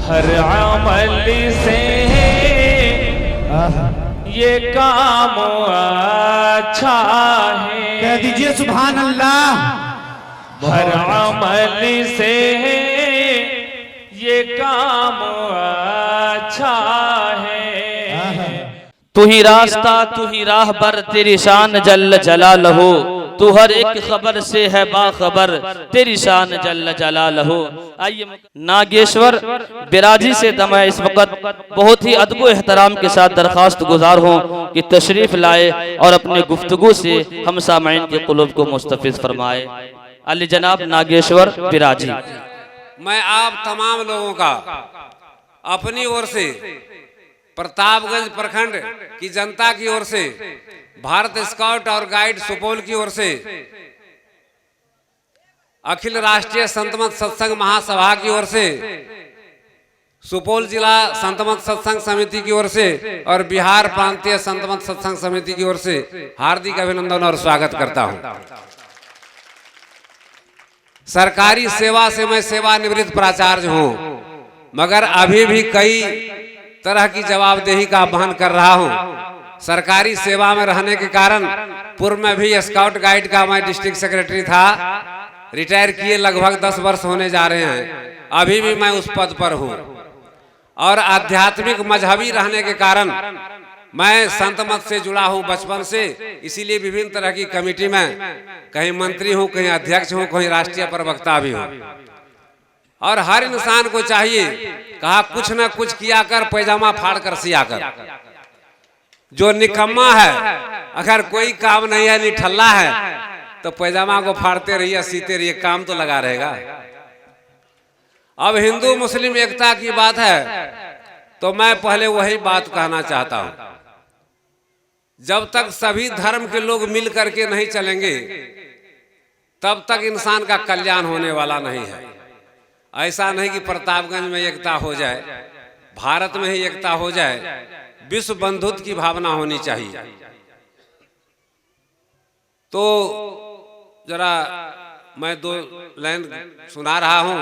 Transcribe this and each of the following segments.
हर अमल से ये काम अच्छा है। कह दीजिए सुभान अल्लाह। हर अमल से ये काम अच्छा है। तू ही रास्ता तू ही राह बर तेरी शान जल्ल जलालहू। तू हर एक खबर से है बाखबर तेरी शान जल्ल जलालहू। आइए नागेश्वर बिराजी से मैं इस वक्त बहुत ही अदब एहतराम के साथ दरख्वास्त गुजार हूँ कि तशरीफ लाए और अपने गुफ्तगू से हम सामाइन के कुलूब को मुस्तफिज फरमाए। अली जनाब नागेश्वर बिराजी। मैं आप तमाम लोगों का अपनी ओर से, प्रतापगंज प्रखंड की जनता की ओर से, भारत स्काउट और गाइड सुपौल की ओर से, अखिल राष्ट्रीय संत मत सत्संग महासभा की ओर से, सुपौल जिला संत मत सत्संग समिति की ओर से और बिहार प्रांतीय संत मत सत्संग समिति की ओर से हार्दिक अभिनंदन और स्वागत करता हूं। सरकारी सेवा से मैं सेवानिवृत्त प्राचार्य हूं, मगर अभी भी कई तरह की जवाबदेही का वहन कर रहा हूं। सरकारी सेवा में रहने के कारण पूर्व में भी स्काउट गाइड का मैं डिस्ट्रिक्ट सेक्रेटरी था। रिटायर किए लगभग 10 वर्ष होने जा रहे हैं, अभी भी मैं उस पद पर हूं। और आध्यात्मिक मजहबी रहने के कारण मैं संत मत से जुड़ा हूं बचपन से, इसीलिए विभिन्न तरह की कमेटी में कहीं मंत्री हूं, कहीं अध्यक्ष हूं, कहीं राष्ट्रीय प्रवक्ता भी हूं। और हर इंसान को चाहिए, कहा कुछ न कुछ किया कर, पैजामा फाड़ कर सिया कर। जो निकम्मा है, अगर कोई काम नहीं है, निठल्ला है, तो पैजामा को फाड़ते रहिए, सीते रहिए, काम तो लगा रहेगा। अब हिंदू मुस्लिम एकता की बात है, तो मैं पहले वही बात कहना चाहता हूं। जब तक सभी धर्म के लोग मिल करके नहीं चलेंगे, तब तक इंसान का कल्याण होने वाला नहीं है। ऐसा नहीं कि प्रतापगंज में एकता हो जाए, भारत में ही एकता हो जाए, विश्व बंधुत्व की भावना होनी चाहिए। तो जरा मैं 2 लाइन सुना रहा हूं।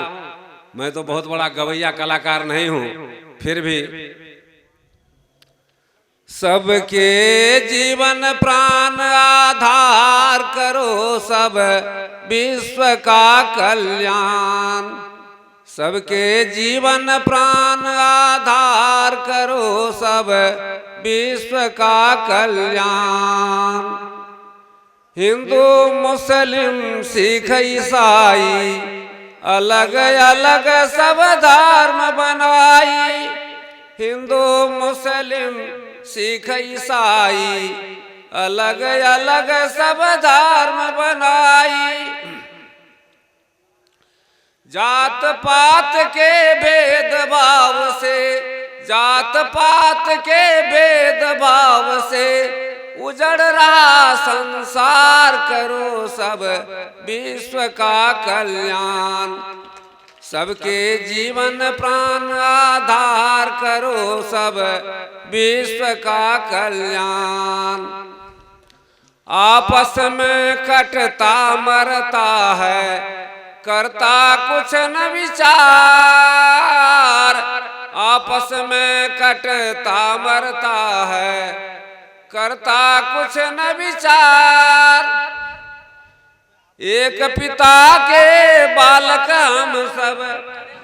मैं तो बहुत बड़ा गवैया कलाकार नहीं हूं, फिर भी सबके जीवन प्राण आधार करो सब विश्व का कल्याण। सबके जीवन प्राण आधार करो सब विश्व का कल्याण। हिंदू मुस्लिम सिख ईसाई अलग अलग सब धर्म बनवाई। हिंदू मुस्लिम सिख ईसाई अलग अलग सब धर्म बनाई। जात पात के भेदभाव से, जात पात के भेदभाव से उजड़ रहा संसार करो सब विश्व का कल्याण। सबके जीवन प्राण आधार करो सब विश्व का कल्याण। आपस में कटता मरता है, करता कुछ न विचार। आपस में कटता मरता है, करता कुछ न विचार। एक पिता के बालक हम सब,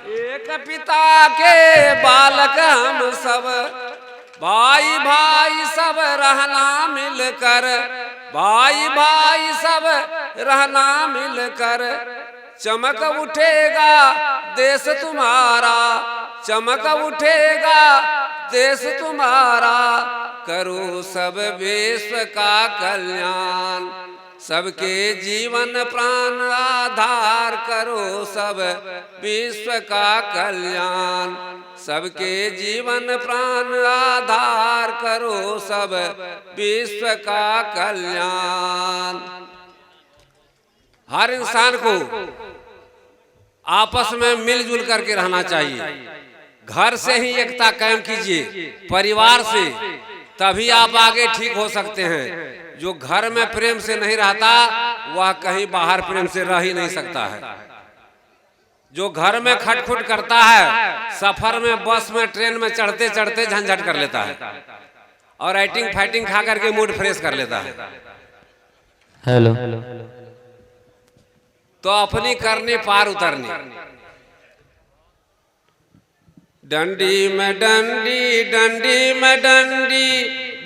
एक पिता के बालक हम सब, भाई भाई सब रहना मिलकर, भाई भाई सब रहना मिलकर। चमक उठेगा देश तुम्हारा, चमक उठेगा देश तुम्हारा। करो सब विश्व का कल्याण। सबके जीवन प्राण आधार करो सब विश्व का कल्याण। सबके जीवन प्राण आधार करो सब विश्व का कल्याण। हर इंसान को आपस में मिलजुल करके रहना चाहिए। घर से ही एकता कायम कीजिए, परिवार से, तभी आप आगे ठीक हो सकते हैं। जो घर में प्रेम से नहीं रहता, वह कहीं बाहर प्रेम से रह ही नहीं सकता है। जो घर में खटखुट करता है सफर में, बस में, ट्रेन में चढ़ते चढ़ते झंझट कर लेता है और राइटिंग फाइटिंग खा करके मूड फ्रेश कर लेता है। हेलो तो अपनी करनी पार उतरनी। डंडी में डंडी, डंडी में डंडी,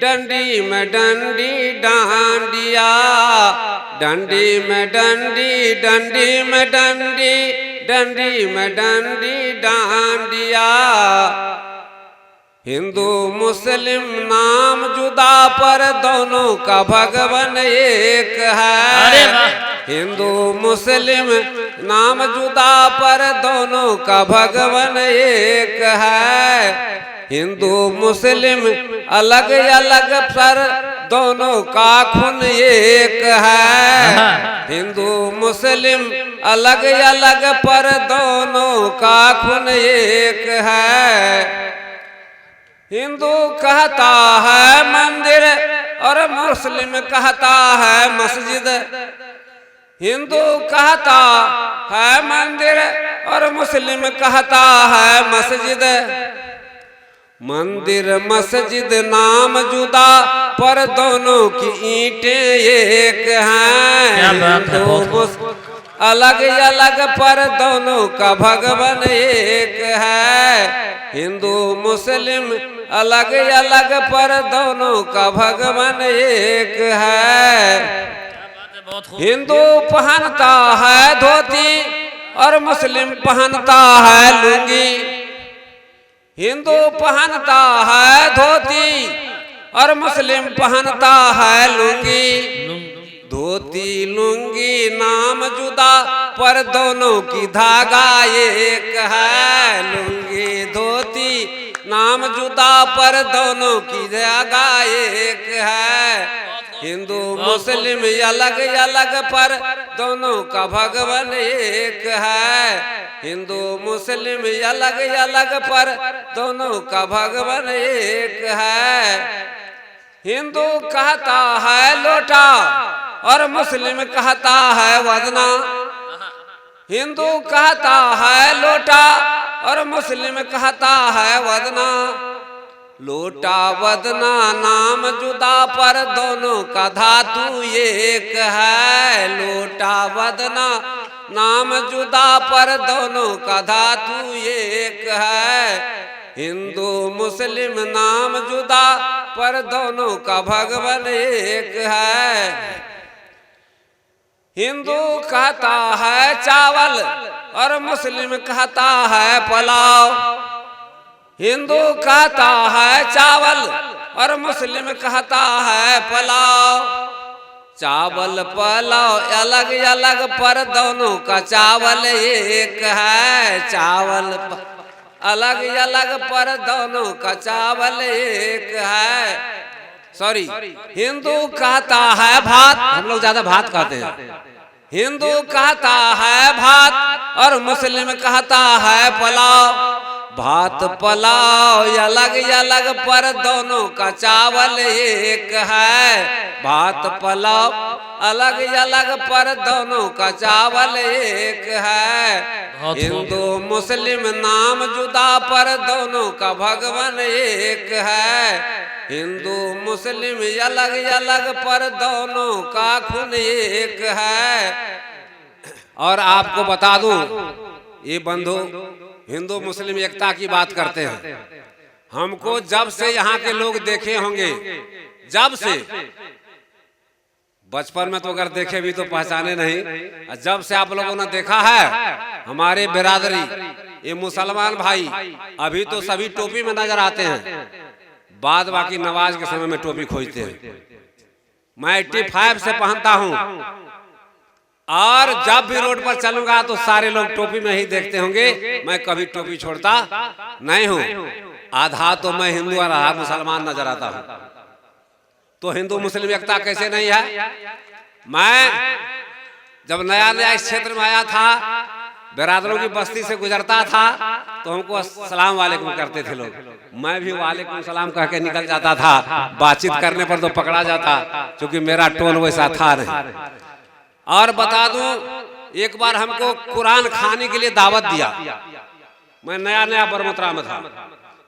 डंडी में डंडी डांडिया, डंडी में डंडी, डंडी में डंडी, डंडी में डंडी डांडिया। हिंदू मुस्लिम नाम जुदा पर दोनों का भगवान एक है। हिंदू मुस्लिम नाम जुदा पर दोनों का भगवान एक है। हिंदू मुस्लिम अलग अलग पर दोनों का खून एक है। हिंदू मुस्लिम अलग अलग पर दोनों का खून एक है। हिंदू कहता है मंदिर और मुस्लिम कहता है मस्जिद। हिंदू कहता है मंदिर और मुस्लिम कहता है मस्जिद। मंदिर मस्जिद नाम जुदा पर दोनों की ईंटें एक हैं। हिंदू अलग अलग पर दोनों का भगवान एक है। हिंदू मुस्लिम अलग अलग पर दोनों का भगवान एक है। हिंदू पहनता है धोती और मुस्लिम पहनता है लुंगी। हिंदू पहनता है धोती और मुस्लिम पहनता है लुंगी। धोती लुंगी नाम जुदा पर दोनों की धागा एक है। लुंगी धोती नाम जुदा पर दोनों की धागा एक है। हिंदू मुस्लिम अलग अलग पर दोनों का भगवान एक है। हिंदू मुस्लिम अलग अलग पर दोनों का भगवान एक है। हिंदू कहता है लोटा और मुस्लिम कहता है वदना। हिंदू कहता है लोटा और मुस्लिम कहता है वदना। लोटा वदना नाम जुदा पर दोनों का धातु एक है। लोटा वदना नाम जुदा पर दोनों का धातु एक है। हिंदू मुस्लिम नाम जुदा पर दोनों का भगवान एक है। हिंदू कहता है चावल और मुस्लिम कहता है पुलाव। हिंदू कहता है चावल और मुस्लिम कहता है पुलाव। चावल पुलाव अलग अलग पर दोनों का चावल एक है। चावल अलग अलग पर दोनों का चावल एक है। सॉरी, हिंदू कहता है भात, हम लोग ज्यादा भात कहते हैं। हिंदू कहता है भात और मुस्लिम कहता है पुलाव। भात पुलाव अलग अलग पर दोनों का चावल एक है। भात पुलाव अलग अलग पर दोनों का चावल एक है। हिंदू मुस्लिम नाम जुदा पर दोनों का भगवान एक है। हिंदू मुस्लिम अलग अलग पर दोनों का खून एक है। और आपको बता दूं, ये बंधु हिंदू मुस्लिम एकता की बात करते हैं। हमको जब से यहाँ के लोग देखे होंगे, जब से, बचपन में तो अगर देखे भी तो पहचाने नहीं, जब से आप लोगों ने देखा है हमारे बिरादरी ये मुसलमान भाई अभी तो सभी टोपी में नजर आते हैं, बाद बाकी नमाज के समय में टोपी खोजते हैं। मैं 85 से पहनता हूँ और जब भी रोड पर चलूंगा तो सारे लोग टोपी में ही देखते होंगे। मैं कभी टोपी छोड़ता नहीं हूँ। आधा तो मैं हिंदू और आधा मुसलमान नजर आता हूँ। तो हिंदू मुस्लिम एकता कैसे नहीं है? मैं जब नया नया इस क्षेत्र में आया था, बिरादरों की बस्ती से गुजरता था तो हमको सलाम वालेकुम करते थे लोग। मैं भी वालेकुम सलाम कह के निकल जाता था। बातचीत करने पर तो पकड़ा जाता, क्योंकि मेरा टोन वैसा था नहीं। और बता दूं, एक बार हमको कुरान खाने के लिए दावत दिया। मैं नया नया बरमतरा में था।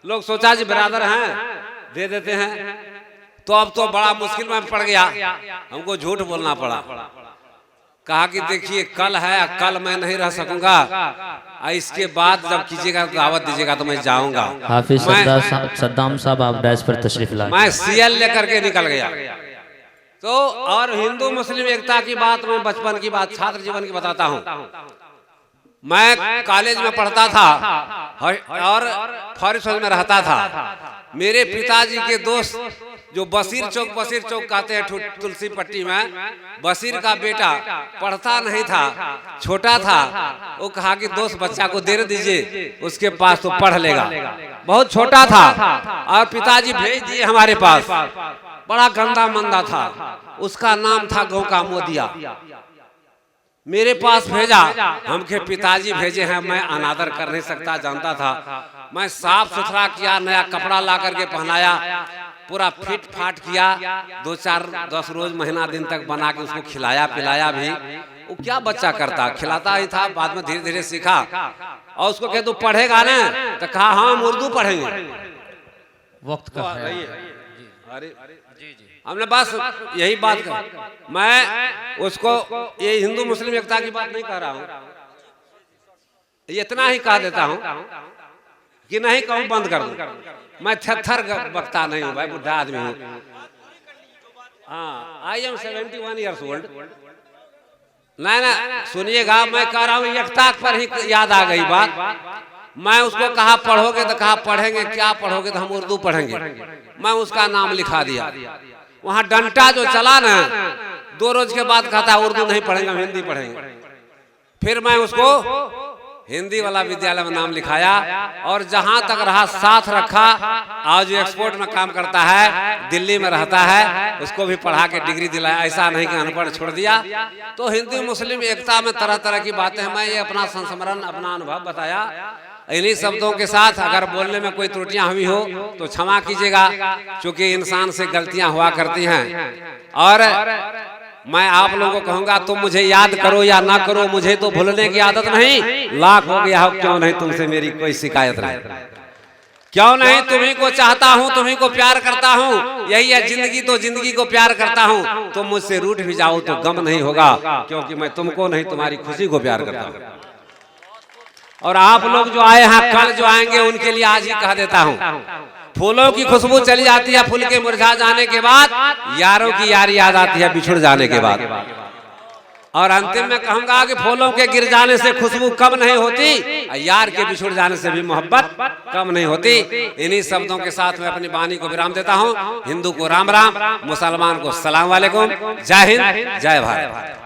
लोग सोचा जी बिरादर हैं, दे देते हैं। तो अब तो बड़ा मुश्किल में पड़ गया, हमको झूठ बोलना पड़ा। कहा कि देखिए कल है, कल मैं नहीं रह सकूंगा, इसके बाद जब कीजिएगा दावत दीजिएगा तो मैं जाऊंगा। हाफिज सद्दाम साहब आप डैश पर तशरीफ लाए। मैं सीएल लेकर के निकल गया। तो और हिंदू मुस्लिम एकता की बात, मैं बचपन की बात, छात्र जीवन की बताता हूँ। मैं कॉलेज में पढ़ता था और फॉरेस्ट हाउस में रहता था। मेरे पिताजी के दोस्त जो बशीर चौक कहते हैं तुलसी पट्टी में, बशीर का बेटा पढ़ता नहीं था, छोटा था। वो कहा कि दोस्त बच्चा को दे दीजिए, उसके पास तो पढ़ लेगा। बहुत छोटा था और पिताजी भेज दिए हमारे पास। बड़ा गंदा मंदा था, उसका नाम था गाँव का मोदिया। मेरे पास भेजा, हमके पिताजी भेजे हैं, मैं अनादर कर नहीं सकता, जानता था। मैं साफ सुथरा किया, नया कपड़ा ला करके पहनाया, पूरा फिट फाट किया। 2-4-10 रोज महीना दिन तक बना के उसको खिलाया पिलाया भी। वो क्या बच्चा करता, खिलाता ही था। बाद में धीरे धीरे सीखा। और उसको कह तू पढ़ेगा ना, तो कहा हाँ हम उर्दू पढ़ेंगे। वक्त का अरे हमने बस यही बात कर, मैं उसको ये हिंदू मुस्लिम एकता की बात नहीं कह रहा हूँ, इतना ही कह देता हूँ कि नहीं कहूँ बंद कर दूं। मैं थर बकता नहीं हूँ भाई, बुढ़ा आदमी हूँ। हाँ, आई एम 71 ईयर्स ओल्ड। नहीं ना सुनिएगा, मैं कह रहा हूँ एकता पर ही याद आ गई बात। मैं उसको कहा पढ़ोगे, तो कहा पढ़ेंगे। क्या पढ़ोगे? तो हम उर्दू पढ़ेंगे। मैं उसका नाम लिखा दिया। वहाँ डंटा जो चला ना, 2 रोज के बाद कहता उर्दू नहीं पढ़ेंगे, हम हिंदी पढ़ेंगे। फिर मैं उसको हिंदी वाला विद्यालय में नाम लिखाया और जहां तक रहा साथ रखा। आज एक्सपोर्ट में काम करता है, दिल्ली में रहता है, उसको भी पढ़ा के डिग्री दिलाया। ऐसा नहीं कि अनपढ़ छोड़ दिया। तो हिंदू मुस्लिम एकता में तरह तरह की बातें हैं। मैं ये अपना संस्मरण, अपना अनुभव बताया। इन्हीं शब्दों के साथ अगर बोलने में कोई त्रुटियां हुई हो तो क्षमा कीजिएगा, क्योंकि इंसान से गलतियां हुआ करती हैं। और मैं आप लोगों को कहूंगा, तुम मुझे याद करो या ना करो, मुझे तो भूलने की आदत नहीं। लाख हो गया हो, क्यों नहीं तुमसे मेरी कोई शिकायत नहीं। क्यों नहीं, तुम्ही को चाहता हूँ, तुम्ही को प्यार करता हूँ। यही है जिंदगी, तो जिंदगी को प्यार करता हूँ। तुम मुझसे रूठ भी जाओ तो गम नहीं होगा, क्योंकि मैं तुमको नहीं तुम्हारी खुशी को प्यार करता हूँ। और आप लोग जो आए हैं, कल जो आएंगे, उनके लिए आज ही कह देता हूँ, फूलों की खुशबू चली जाती है फूल के मुरझा जाने के बाद, यारों की यारी याद आती है बिछुड़ जाने के बाद। और अंतिम में कहूंगा कि फूलों के गिर जाने से खुशबू कम नहीं होती, यार के बिछुड़ जाने से भी मोहब्बत कम नहीं होती। इन्हीं शब्दों के साथ मैं अपनी वाणी को विराम देता हूँ। हिंदू को राम राम, मुसलमान को सलाम वालेकुम। जय हिंद, जय भारत।